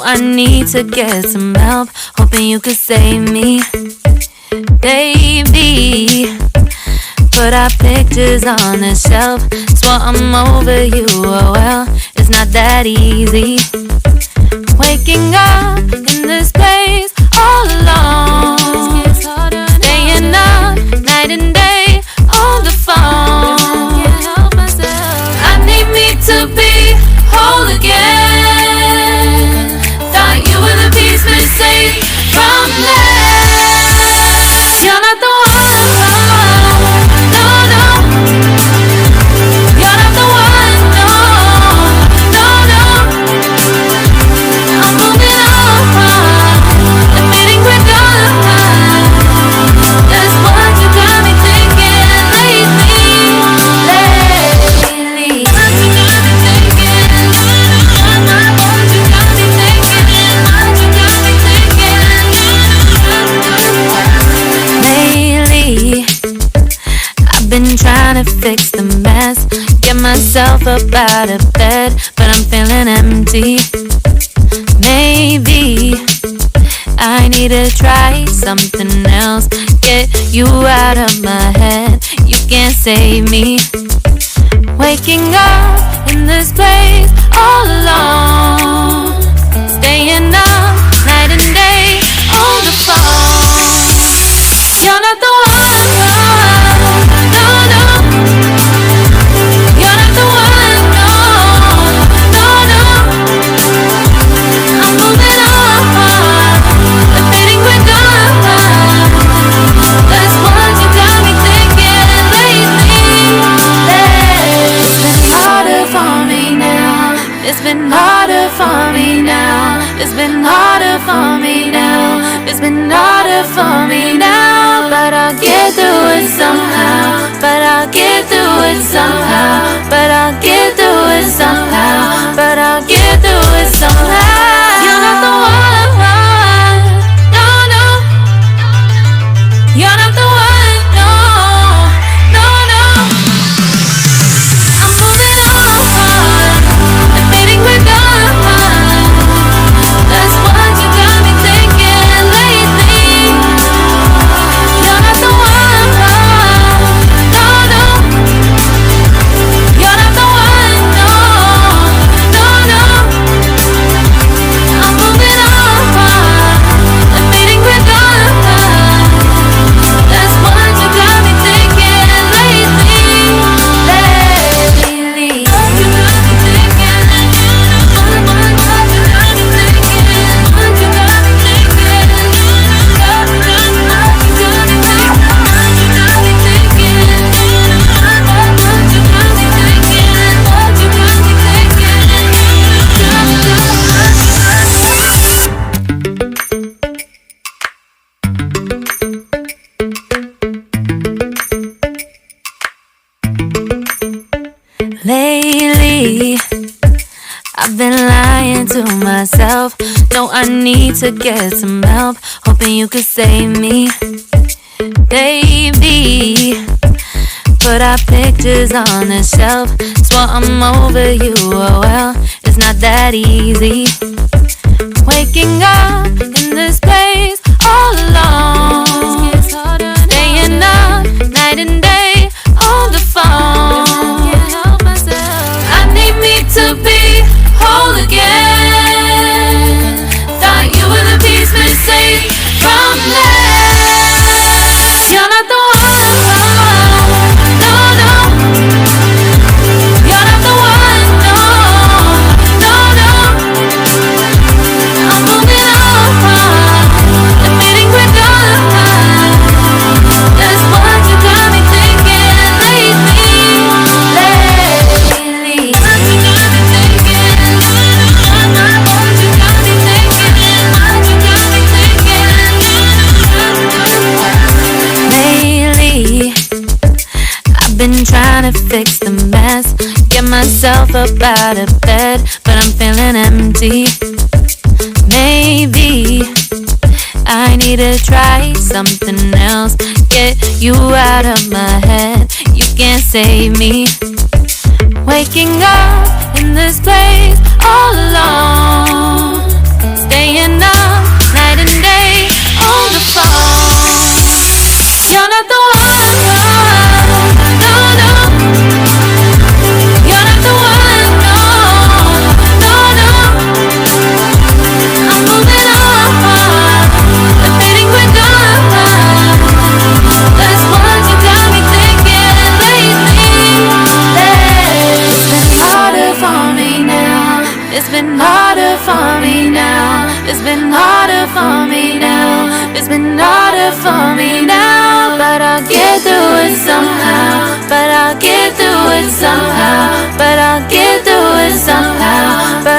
I need to get some help, hoping you could save me. Baby, put our pictures on the shelf. Swore I'm over you, oh well, it's not that easy. Waking up in this place all alone, staying up night and day on the phone. I need me to be whole again. Thought you were the piece missing from last. You're not the one, no, no. You're not the one, no, no, no. I'm moving on, admitting we're done. That's what you got me thinking lately. What you got me thinking? What you got me thinking? What you got me thinking? Lately, I've been trying to fix the mess, get myself up out of bed, but I'm feeling empty. Maybe I need to try something else, get you out of my head. You can't save me. Waking up in this place all alone, staying up night and day on the phone. You're not the one, no, no. You're not the one, no, no, no. I'm moving on, admitting we're done. That's what you got me thinking lately. It's been harder for me now. It's been harder for me now. It's been harder for me now. It's been harder for me now. But I'll get through it somehow. But I'll get through it somehow. But I'll get through it somehow. But I'll get through it somehow. You're not the one, no, no. You're not the one, no, no, no. I'm moving on, admitting we're done. That's what you got me thinking lately. You're not the one, no, no. You're not the one, no, no, no. I'm moving on, admitting we're done. That's what you got me thinking lately. What you got me thinking? What you got me thinking? What you got me thinking? What you got me thinking? Lately, I've been lying to myself. No, I need to get some help, hoping you could save me. Baby, put our pictures on the shelf. Swore I'm over you, oh well, it's not that easy. Waking up in this place all alone, staying up night and day on the phone. I need me to be whole again. Thought you were the piece missing from last. You're not the one, no, no. You're not the one, no, no, no. I'm moving on, admitting we're done. That's what you got me thinking lately. What you got me thinking? What you got me thinking? What you got me thinking? Lately, I've been trying to fix the mess, get myself up out of bed, but I'm feeling empty. Maybe I need to try something else, get you out of my head. You can't save me. Waking up in this place all alone, get through it somehow. But I'll get through it somehow. But I'll get through it somehow. But